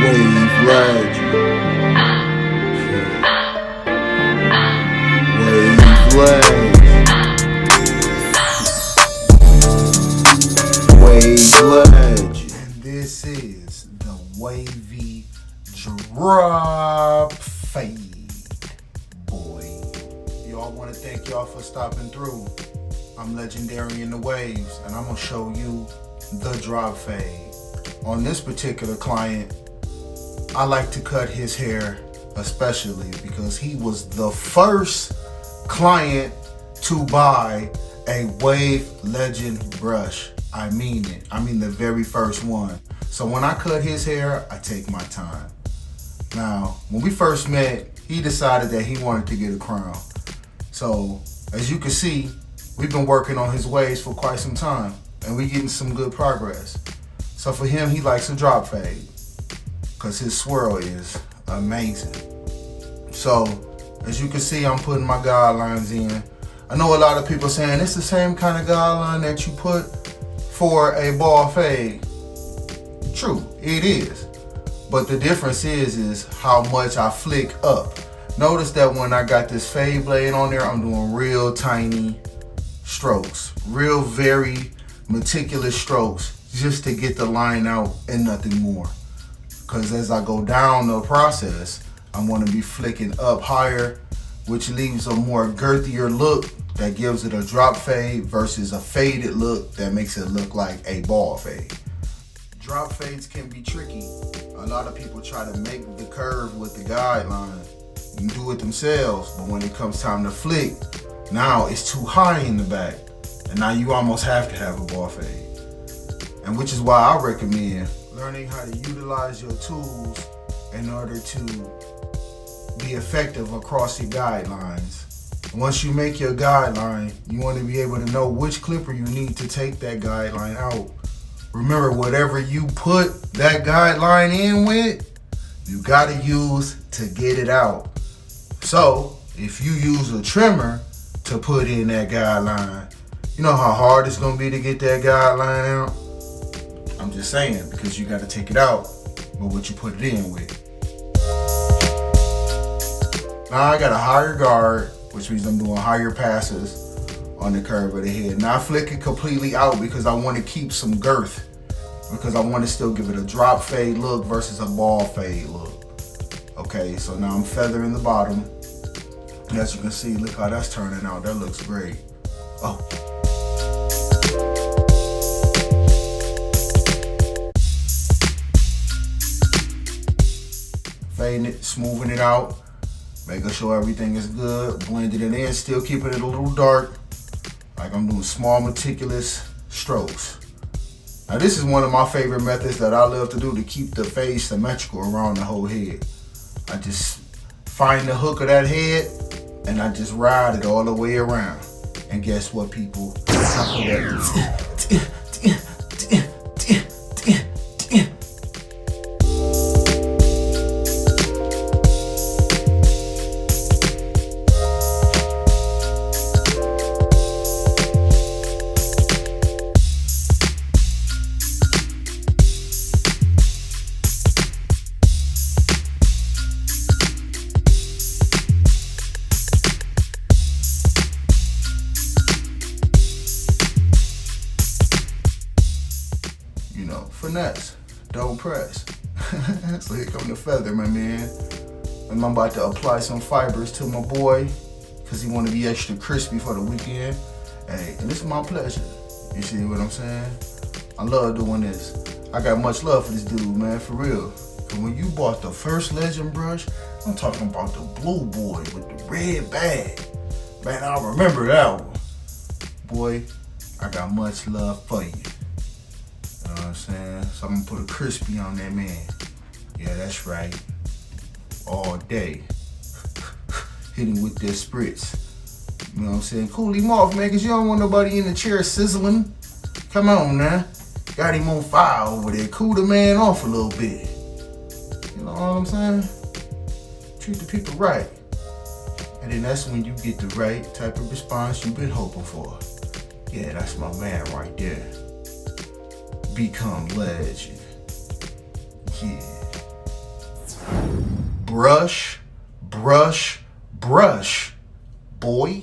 Wave legend. Wave legend. Wave legend. And this is the Wavy drop fade, boy. Y'all want to thank y'all for stopping through. I'm LegenDarion the Waves, and I'm gonna show you the drop fade. On this particular client, I like to cut his hair especially because he was the first client to buy a Wave Legend brush. I mean it. I mean the very first one. So when I cut his hair, I take my time. Now, when we first met, he decided that he wanted to get a crown. So as you can see, we've been working on his waves for quite some time, and we're getting some good progress. So for him, he likes a drop fade because his swirl is amazing. So as you can see, I'm putting my guidelines in. I know a lot of people saying it's the same kind of guideline that you put for a ball fade. True, it is. But the difference is how much I flick up. Notice that when I got this fade blade on there, I'm doing real tiny strokes, real very meticulous strokes, just to get the line out and nothing more. Because as I go down the process, I'm going to be flicking up higher, which leaves a more girthier look that gives it a drop fade versus a faded look that makes it look like a ball fade. Drop fades can be tricky. A lot of people try to make the curve with the guideline and do it themselves, but when it comes time to flick, now it's too high in the back, and now you almost have to have a ball fade. And which is why I recommend learning how to utilize your tools in order to be effective across your guidelines. Once you make your guideline, you want to be able to know which clipper you need to take that guideline out. Remember, whatever you put that guideline in with, you got to use to get it out. So if you use a trimmer to put in that guideline, you know how hard it's going to be to get that guideline out? I'm just saying, because you got to take it out with what you put it in with. Now I got a higher guard, which means I'm doing higher passes on the curve of the head. Now I flick it completely out because I want to keep some girth, because I want to still give it a drop fade look versus a ball fade look. Okay, so now I'm feathering the bottom. And as you can see, look how that's turning out. That looks great. Oh. Fading it, smoothing it out, making sure everything is good, blending it in, still keeping it a little dark, like I'm doing small meticulous strokes. Now this is one of my favorite methods that I love to do to keep the fade symmetrical around the whole head. I just find the hook of that head and I just ride it all the way around. And guess what, people? You know, finesse, don't press. So here come the feather, my man. And I'm about to apply some fibers to my boy because he want to be extra crispy for the weekend. Hey, and this is my pleasure. You see what I'm saying? I love doing this. I got much love for this dude, man, for real. Cause when you bought the first Legend brush, I'm talking about the blue boy with the red bag. Man, I remember that one. Boy, I got much love for you. You know what I'm saying? So I'm gonna put a crispy on that man. Yeah, that's right. All day. Hit him with that spritz. You know what I'm saying? Cool him off, man, cause you don't want nobody in the chair sizzling. Come on now. Got him on fire over there. Cool the man off a little bit. You know what I'm saying? Treat the people right. And then that's when you get the right type of response you've been hoping for. Yeah, that's my man right there. Become legend. Yeah. brush, brush, brush, boy.